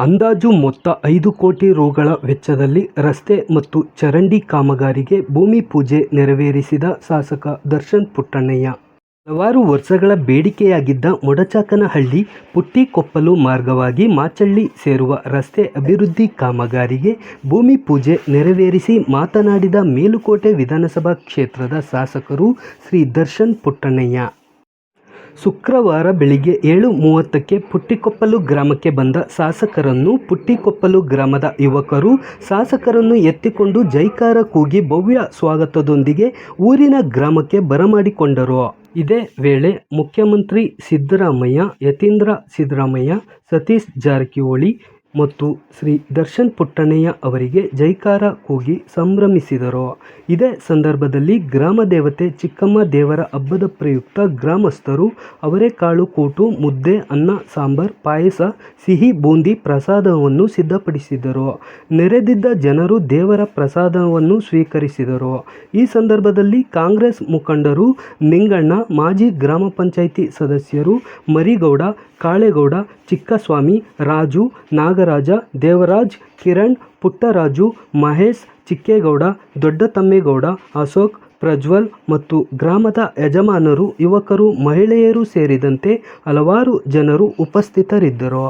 ಅಂದಾಜು ಮೊತ್ತ 5 ಕೋಟಿ ರುಗಳ ವೆಚ್ಚದಲ್ಲಿ ರಸ್ತೆ ಮತ್ತು ಚರಂಡಿ ಕಾಮಗಾರಿಗೆ ಭೂಮಿ ಪೂಜೆ ನೆರವೇರಿಸಿದ ಶಾಸಕ ದರ್ಶನ್ ಪುಟ್ಟಣ್ಣಯ್ಯ. ಹಲವಾರು ವರ್ಷಗಳ ಬೇಡಿಕೆಯಾಗಿದ್ದ ಮೊಡಚಾಕನಹಳ್ಳಿ ಪುಟ್ಟಿಕೊಪ್ಪಲು ಮಾರ್ಗವಾಗಿ ಮಾಚಳ್ಳಿ ಸೇರುವ ರಸ್ತೆ ಅಭಿವೃದ್ಧಿ ಕಾಮಗಾರಿಗೆ ಭೂಮಿ ಪೂಜೆ ನೆರವೇರಿಸಿ ಮಾತನಾಡಿದ ಮೇಲುಕೋಟೆ ವಿಧಾನಸಭಾ ಕ್ಷೇತ್ರದ ಶಾಸಕರು ಶ್ರೀ ದರ್ಶನ್ ಪುಟ್ಟಣ್ಣಯ್ಯ. ಶುಕ್ರವಾರ ಬೆಳಿಗ್ಗೆ 7:30ಕ್ಕೆ ಪುಟ್ಟಿಕೊಪ್ಪಲು ಗ್ರಾಮಕ್ಕೆ ಬಂದ ಶಾಸಕರನ್ನು ಪುಟ್ಟಿಕೊಪ್ಪಲು ಗ್ರಾಮದ ಯುವಕರು ಶಾಸಕರನ್ನು ಎತ್ತಿಕೊಂಡು ಜೈಕಾರ ಕೂಗಿ ಭವ್ಯ ಸ್ವಾಗತದೊಂದಿಗೆ ಊರಿನ ಗ್ರಾಮಕ್ಕೆ ಬರಮಾಡಿಕೊಂಡರು. ಇದೇ ವೇಳೆ ಮುಖ್ಯಮಂತ್ರಿ ಸಿದ್ದರಾಮಯ್ಯ, ಯತೀಂದ್ರ ಸಿದ್ದರಾಮಯ್ಯ, ಸತೀಶ್ ಜಾರಕಿಹೊಳಿ ಮತ್ತು ಶ್ರೀ ದರ್ಶನ್ ಪುಟ್ಟಣ್ಣಯ್ಯ ಅವರಿಗೆ ಜೈಕಾರ ಕೂಗಿ ಸಂಭ್ರಮಿಸಿದರು. ಇದೇ ಸಂದರ್ಭದಲ್ಲಿ ಗ್ರಾಮ ದೇವತೆ ಚಿಕ್ಕಮ್ಮ ದೇವರ ಹಬ್ಬದ ಪ್ರಯುಕ್ತ ಗ್ರಾಮಸ್ಥರು ಅವರೆಕಾಳು ಕೂಟು, ಮುದ್ದೆ, ಅನ್ನ, ಸಾಂಬಾರ್, ಪಾಯಸ, ಸಿಹಿ ಬೂಂದಿ ಪ್ರಸಾದವನ್ನು ಸಿದ್ಧಪಡಿಸಿದರು. ನೆರೆದಿದ್ದ ಜನರು ದೇವರ ಪ್ರಸಾದವನ್ನು ಸ್ವೀಕರಿಸಿದರು. ಈ ಸಂದರ್ಭದಲ್ಲಿ ಕಾಂಗ್ರೆಸ್ ಮುಖಂಡರು ನಿಂಗಣ್ಣ, ಮಾಜಿ ಗ್ರಾಮ ಪಂಚಾಯಿತಿ ಸದಸ್ಯರು ಮರಿಗೌಡ, ಕಾಳೇಗೌಡ, ಚಿಕ್ಕಸ್ವಾಮಿ, ರಾಜು, ನಾಗರಾಜ, ದೇವರಾಜ್, ಕಿರಣ್, ಪುಟ್ಟರಾಜು, ಮಹೇಶ್, ಚಿಕ್ಕೇಗೌಡ, ದೊಡ್ಡತಮ್ಮೇಗೌಡ, ಅಶೋಕ್, ಪ್ರಜ್ವಲ್ ಮತ್ತು ಗ್ರಾಮದ ಯಜಮಾನರು, ಯುವಕರು, ಮಹಿಳೆಯರು ಸೇರಿದಂತೆ ಹಲವಾರು ಜನರು ಉಪಸ್ಥಿತರಿದ್ದರು.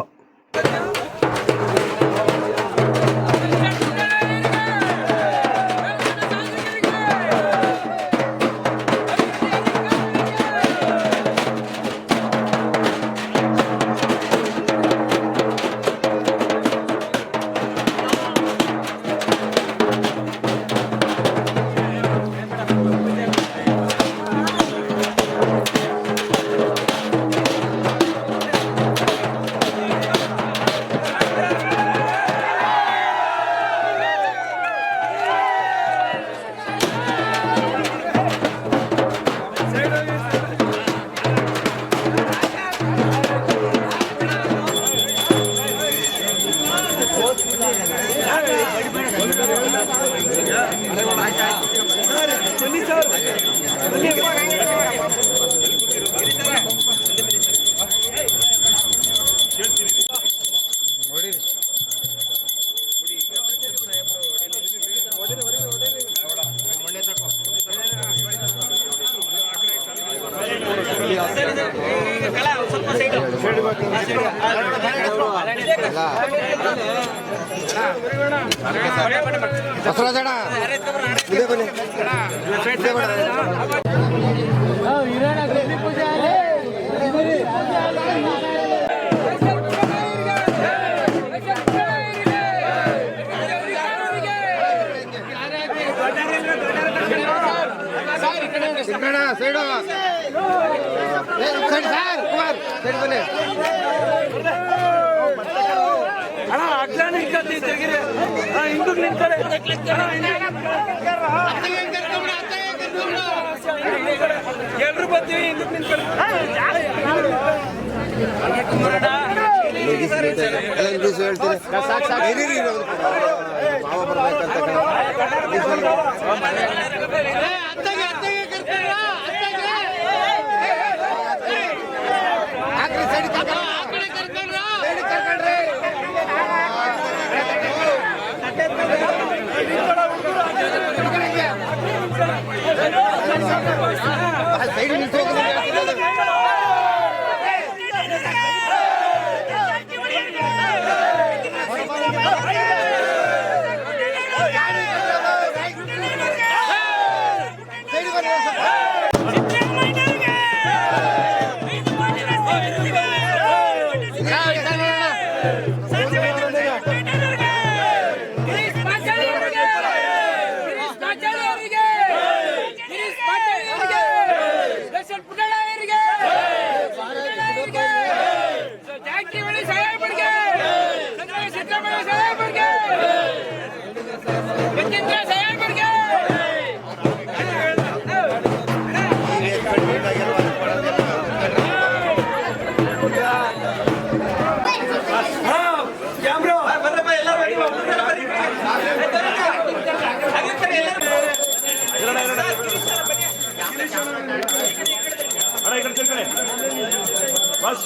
बस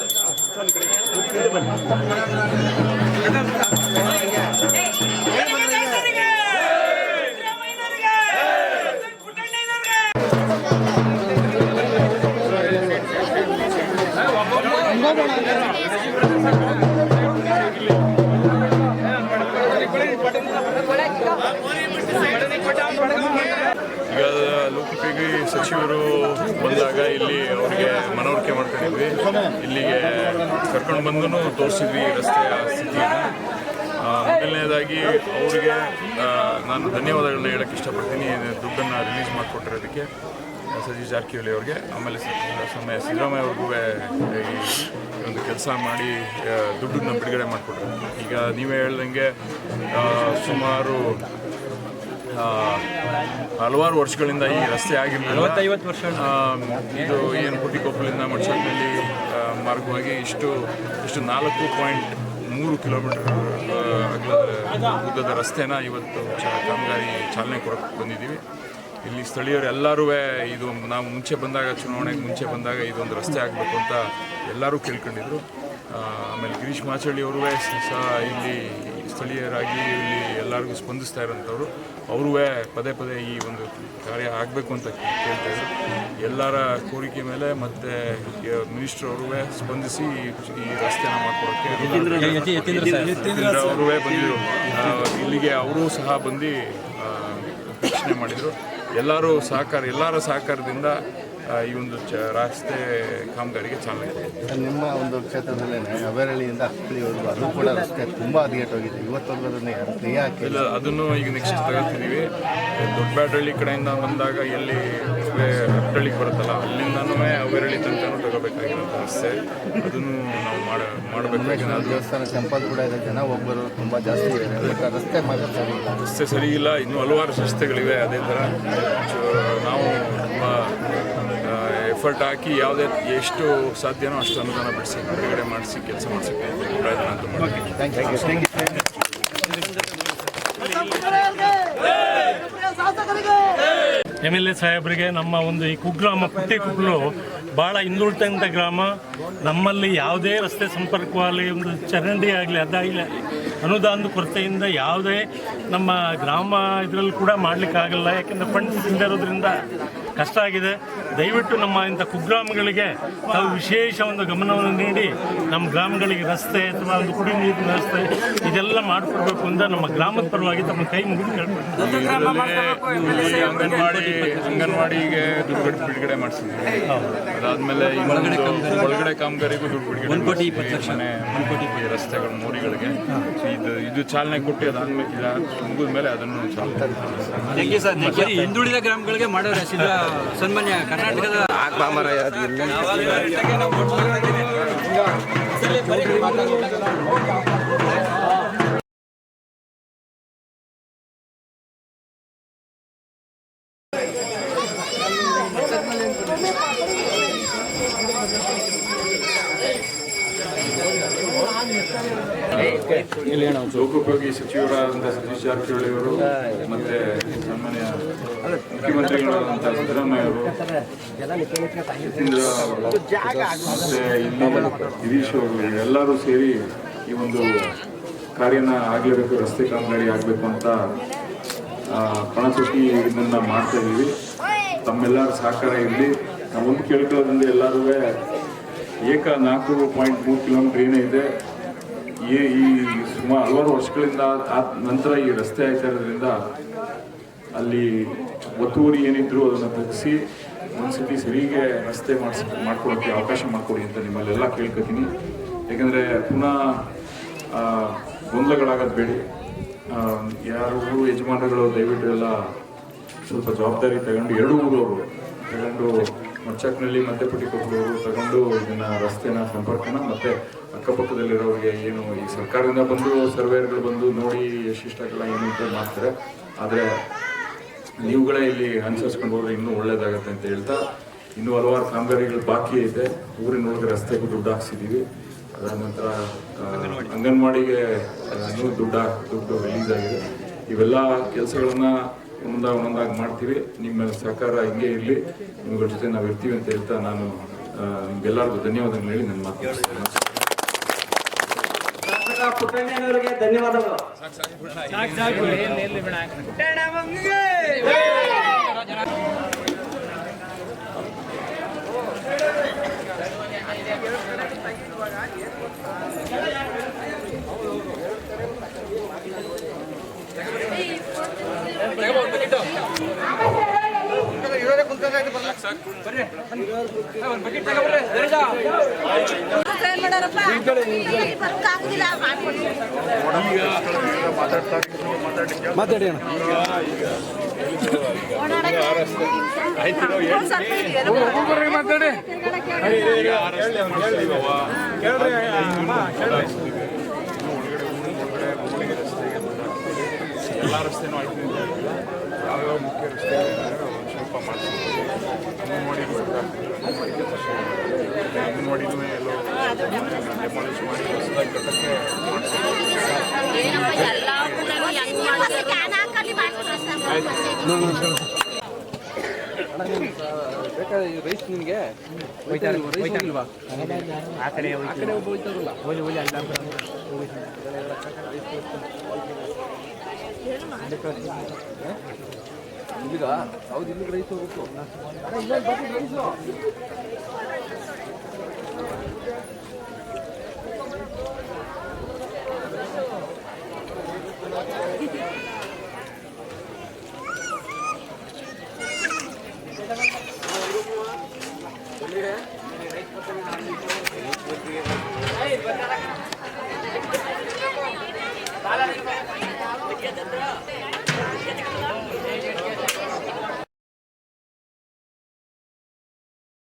चल ಕರ್ಕೊಂಡು ಬಂದು ತೋರಿಸಿದ್ವಿ ರಸ್ತೆಯ ಸ್ಥಿತಿಯನ್ನು. ಮೊದಲನೇದಾಗಿ ಅವರಿಗೆ ನಾನು ಧನ್ಯವಾದಗಳನ್ನ ಹೇಳೋಕ್ಕೆ ಇಷ್ಟಪಡ್ತೀನಿ, ದುಡ್ಡನ್ನು ರಿಲೀಸ್ ಮಾಡಿಕೊಟ್ಟಿರೋದಕ್ಕೆ ಸತೀಶ್ ಜಾರಕಿಹೊಳಿ ಅವ್ರಿಗೆ. ಆಮೇಲೆ ಸಿದ್ದರಾಮಯ್ಯ ಅವ್ರಿಗೂ ಈ ಒಂದು ಕೆಲಸ ಮಾಡಿ ದುಡ್ಡನ್ನು ಬಿಡುಗಡೆ ಮಾಡಿಕೊಟ್ರು. ಈಗ ನೀವೇ ಹೇಳ್ದಂಗೆ ಸುಮಾರು ಹಲವಾರು ವರ್ಷಗಳಿಂದ ಈ ರಸ್ತೆ ಆಗಿರಲಿಲ್ಲ. 40-50 ವರ್ಷ ಇದು ಏನು ಕುಟ್ಟಿಕೊಪ್ಪಲಿಂದ ಮಡ್ಚಕ್ನಲ್ಲಿ ಮಾರ್ಗವಾಗಿ ಇಷ್ಟು 4.3 ಕಿಲೋಮೀಟರ್ ಉದ್ದದ ರಸ್ತೆನ ಇವತ್ತು ಕಾಮಗಾರಿ ಚಾಲನೆ ಕೊಡೋಕ್ಕೆ ಬಂದಿದ್ದೀವಿ. ಇಲ್ಲಿ ಸ್ಥಳೀಯರು ಎಲ್ಲರೂ ಇದು ನಾವು ಮುಂಚೆ ಬಂದಾಗ, ಚುನಾವಣೆಗೆ ಮುಂಚೆ ಬಂದಾಗ ಇದೊಂದು ರಸ್ತೆ ಆಗಬೇಕು ಅಂತ ಎಲ್ಲರೂ ಕೇಳ್ಕೊಂಡಿದ್ರು. ಆಮೇಲೆ ಗಿರೀಶ್ ಮಾಚಳ್ಳಿ ಅವರು ಸಹ ಇಲ್ಲಿ ಸ್ಥಳೀಯರಾಗಿ ಇಲ್ಲಿ ಎಲ್ಲರಿಗೂ ಸ್ಪಂದಿಸ್ತಾ ಇರೋಂಥವ್ರು, ಅವರೂ ಪದೇ ಪದೇ ಈ ಒಂದು ಕಾರ್ಯ ಆಗಬೇಕು ಅಂತ ಕೇಳ್ತಾಯಿದ್ರು. ಎಲ್ಲರ ಕೋರಿಕೆ ಮೇಲೆ ಮತ್ತು ಮಿನಿಸ್ಟ್ರ್ ಅವರೂ ಸ್ಪಂದಿಸಿ ಈ ರಸ್ತೆನ ಮಾಡ್ಕೊಡೋಕ್ಕೆ ಅವರೂ ಬಂದಿದ್ದರು. ಇಲ್ಲಿಗೆ ಅವರೂ ಸಹ ಬಂದು ವೀಕ್ಷಣೆ ಮಾಡಿದರು. ಎಲ್ಲರ ಸಹಕಾರದಿಂದ ಈ ಒಂದು ರಸ್ತೆ ಕಾಮಗಾರಿಗೆ ಚಾಲನೆ ಕೊಟ್ಟಿದೆ. ನಿಮ್ಮ ಒಂದು ಕ್ಷೇತ್ರದಲ್ಲೇ ಅವೇರಳ್ಳಿಯಿಂದ ಅಕ್ಕಳಿವರೆಗೂ ಅದು ಕೂಡ ರಸ್ತೆ ತುಂಬ ಹದಗೆಟ್ಟೋಗಿದೆ. ಇವತ್ತೊಂದರನ್ನೇ ಫ್ರೀ ಹಾಕಿಲ್ಲ, ಅದನ್ನು ಈಗ ನೆಕ್ಸ್ಟ್ ತಗೊಳ್ತಿದ್ದೀವಿ. ದೊಡ್ಡಬ್ಯಾಡಹಳ್ಳಿ ಕಡೆಯಿಂದ ಬಂದಾಗ ಎಲ್ಲಿ ಹಟ್ಟಳ್ಳಿಗೆ ಬರುತ್ತಲ್ಲ, ಅಲ್ಲಿಂದನೂ ಅವೇರಳ್ಳಿ ತನಕ ತಗೋಬೇಕಾಗಿರೋಂಥ ರಸ್ತೆ, ಅದನ್ನು ನಾವು ಮಾಡಬೇಕಾಗಿದೆ. ಅದು ದೇವಸ್ಥಾನ ಟೆಂಪಲ್ ಕೂಡ ಇದೆ, ಜನ ಒಬ್ಬರು ತುಂಬ ಜಾಸ್ತಿ ಇದೆ. ರಸ್ತೆ ಮಾತ್ರ ಸರಿಯಿಲ್ಲ, ರಸ್ತೆ ಸರಿಯಿಲ್ಲ. ಇನ್ನೂ ಹಲವಾರು ರಸ್ತೆಗಳಿವೆ. ಅದೇ ಥರ ನಾವು ತುಂಬ ಎಫರ್ಟ್ ಹಾಕಿ ಎಷ್ಟು ಸಾಧ್ಯನೋ ಅಷ್ಟು ಅನುದಾನ ಬಿಡಿಸಿ ಬಿಡುಗಡೆ ಮಾಡಿಸಿ ಕೆಲಸ ಮಾಡಿಸೋಕ್ಕೆ ಪ್ರಯತ್ನ ಅಂತ ಮಾಡ್ತೀವಿ. MLA ಸಾಹೇಬರಿಗೆ ನಮ್ಮ ಒಂದು ಈ ಕುಗ್ರಾಮ ಪುಟ್ಟಿಕುಗ್ಲು ಭಾಳ ಹಿಂದುಳಿದಂಥ ಗ್ರಾಮ. ನಮ್ಮಲ್ಲಿ ಯಾವುದೇ ರಸ್ತೆ ಸಂಪರ್ಕವಾಗಲಿ, ಒಂದು ಚರಂಡಿ ಆಗಲಿ, ಅದಾಗಲಿ ಅನುದಾನದ ಕೊರತೆಯಿಂದ ಯಾವುದೇ ನಮ್ಮ ಗ್ರಾಮ ಇದರಲ್ಲಿ ಕೂಡ ಮಾಡಲಿಕ್ಕಾಗಲ್ಲ. ಯಾಕೆಂದರೆ ಫಂಡ್ಸ್ ಇಲ್ಲದಿರೋದ್ರಿಂದ ಕಷ್ಟ ಆಗಿದೆ. ದಯವಿಟ್ಟು ನಮ್ಮ ಇಂಥ ಕುಗ್ರಾಮಗಳಿಗೆ ತಾವು ವಿಶೇಷ ಒಂದು ಗಮನವನ್ನು ನೀಡಿ ನಮ್ಮ ಗ್ರಾಮಗಳಿಗೆ ರಸ್ತೆ ಅಥವಾ ಒಂದು ಕುಡಿ ನೀರಿನ ವ್ಯವಸ್ಥೆ ಇದೆಲ್ಲ ಮಾಡಿಕೊಡ್ಬೇಕು ಅಂತ ನಮ್ಮ ಗ್ರಾಮದ ಪರವಾಗಿ ತಮ್ಮ ಕೈ ಮುಗಿದು ಅಂಗನವಾಡಿಗೆ ದುಡ್ಡು ಬಿಡುಗಡೆ ಮಾಡಿಸಿದ್ವಿ. ಅದಾದಮೇಲೆ ಒಳಗಡೆ ಕಾಮಗಾರಿಗೂ ದುಡ್ಡು ಬಿಡುಗಡೆ, 1 ಕೋಟಿ ರಸ್ತೆಗಳು ಮೋರಿಗಳಿಗೆ ಇದು ಚಾಲನೆ ಕೊಟ್ಟು ಅದಾದ್ಮೇಲೆ ಮುಗಿದ ಮೇಲೆ ಅದನ್ನು ಚಾಲನೆ. ಹಿಂದುಳಿದ ಗ್ರಾಮಗಳಿಗೆ ಮಾಡೋ ಸನ್ಮಾನ್ಯ ಕರ್ನಾಟಕದ ಲೋಕೋಪಯೋಗಿ ಸಚಿವರಾದಂಥ ಸತೀಶ್ ಜಾರಕಿಹೊಳಿ ಅವರು ಮತ್ತು ಸಾಮಾನ್ಯ ಮುಖ್ಯಮಂತ್ರಿಗಳಾದಂಥ ಸಿದ್ದರಾಮಯ್ಯ ಅವರು, ಮತ್ತು ಇಲ್ಲಿ ಗಿರೀಶ್ ಅವರು ಎಲ್ಲರೂ ಸೇರಿ ಈ ಒಂದು ಕಾರ್ಯನ ಆಗಲೇಬೇಕು, ರಸ್ತೆ ಕಾಮಗಾರಿ ಆಗಬೇಕು ಅಂತ ಪಣತೊಟ್ಟಿ ಇದನ್ನು ಮಾಡ್ತಾ ಇದ್ದೀವಿ. ತಮ್ಮೆಲ್ಲರ ಸಹಕಾರ ಇರಲಿ. ನಾವು ಒಂದು ಕೇಳ್ಕೊಳ್ಳೋದ್ರಿಂದ ಎಲ್ಲರೂ 4.3 ಕಿಲೋಮೀಟರ್ ಏನೇ ಇದೆ, ಈ ಸುಮಾರು ಹಲವಾರು ವರ್ಷಗಳಿಂದ ನಂತರ ಈ ರಸ್ತೆ ಆಯ್ತಾ ಇರೋದ್ರಿಂದ ಅಲ್ಲಿ ಒತ್ತುವರಿ ಏನಿದ್ರು ಅದನ್ನು ತಗ್ಗಿಸಿ ಒಂದ್ಸತಿ ಸರಿಗೆ ರಸ್ತೆ ಮಾಡ್ಕೊಡೋಕ್ಕೆ ಅವಕಾಶ ಮಾಡಿಕೊಡಿ ಅಂತ ನಿಮ್ಮಲ್ಲೆಲ್ಲ ಕೇಳ್ಕೊತೀನಿ. ಯಾಕಂದರೆ ಪುನಃ ಗೊಂದಲಗಳಾಗೋದು ಬೇಡಿ. ಯಾರು ಯಜಮಾನಗಳು ದಯವಿಟ್ಟು ಎಲ್ಲ ಸ್ವಲ್ಪ ಜವಾಬ್ದಾರಿ ತಗೊಂಡು, 2 ಊರವರು ತಗೊಂಡು, ಮಡ್ಚಕ್ನಲ್ಲಿ ಮತ್ತು ಪುಟ್ಟಿಕೊಪ್ಪಲವರು ತಗೊಂಡು ಇದನ್ನು ರಸ್ತೆನ ಸಂಪರ್ಕನ ಮತ್ತು ಅಕ್ಕಪಕ್ಕದಲ್ಲಿರೋರಿಗೆ ಏನು ಈ ಸರ್ಕಾರದಿಂದ ಬಂದು ಸರ್ವೇರ್ಗಳು ಬಂದು ನೋಡಿ ಎಷ್ಟಿಷ್ಟಾಗಲ್ಲ ಏನು ಅಂತ ಮಾಡ್ತಾರೆ. ಆದರೆ ನೀವುಗಳೇ ಇಲ್ಲಿ ಅನುಸರಿಸ್ಕೊಂಡು ಹೋದ್ರೆ ಇನ್ನೂ ಒಳ್ಳೇದಾಗತ್ತೆ ಅಂತ ಹೇಳ್ತಾ, ಇನ್ನೂ ಹಲವಾರು ಕಾಮಗಾರಿಗಳು ಬಾಕಿ ಇದೆ. ಊರಿನೊಳಗೆ ರಸ್ತೆಗೂ ದುಡ್ಡು ಹಾಕ್ಸಿದ್ದೀವಿ. ಅದಾದ ನಂತರ ಅಂಗನವಾಡಿಗೆ ಇನ್ನೂ ದುಡ್ಡು ರಿಲೀಸ್ ಆಗಿದೆ. ಇವೆಲ್ಲ ಕೆಲಸಗಳನ್ನ ಒಂದೊಂದಾಗಿ ಮಾಡ್ತೀವಿ. ನಿಮ್ಮ ಸಹಕಾರ ಹಿಂಗೆ ಇರಲಿ, ನಿಮ್ಗಳ ಜೊತೆ ನಾವು ಇರ್ತೀವಿ ಅಂತ ಹೇಳ್ತಾ ನಾನು ನಿಮ್ಗೆಲ್ಲರಿಗೂ ಧನ್ಯವಾದಗಳು ಹೇಳಿ ನನ್ನ ಮಾತು ಪುಟ್ಟಣ್ಣನವರಿಗೆ ಧನ್ಯವಾದಗಳು. ಬರ್ರಿ ಬರೋಕ್ಕಾಗುದಿಲ್ಲ ಮಾಡ್ಕೊಡಿ. ಎಲ್ಲ ರಸ್ತೆನೂ ಆಯ್ತು. ಯಾವ್ಯಾವ ಮುಖ್ಯ ರಸ್ತೆ ಸ್ವಲ್ಪ ಮಾಡಿಸ್ತೀವಿ. ಅಂಗನವಾಡಿನೂ ಅಂಗನವಾಡಿನೂ ಎಲ್ಲೋ ಡೆಮಾಲಿಷ್ ಮಾಡಿ ಹೊಸದಾಗಿ ಕಟ್ಟಕ್ಕೆ ರೈಸ್ ನಿಮಗೆ ಹೋಯ್ತಾರಲ್ವಾ ಆ ಕಡೆ ಹೋಯ್ತಾರಲ್ಲ ಈಗ ಹೌದು ಇಲ್ಲಿಗೆ ರೈಸ್ ಹೋಗ್ಬೇಕು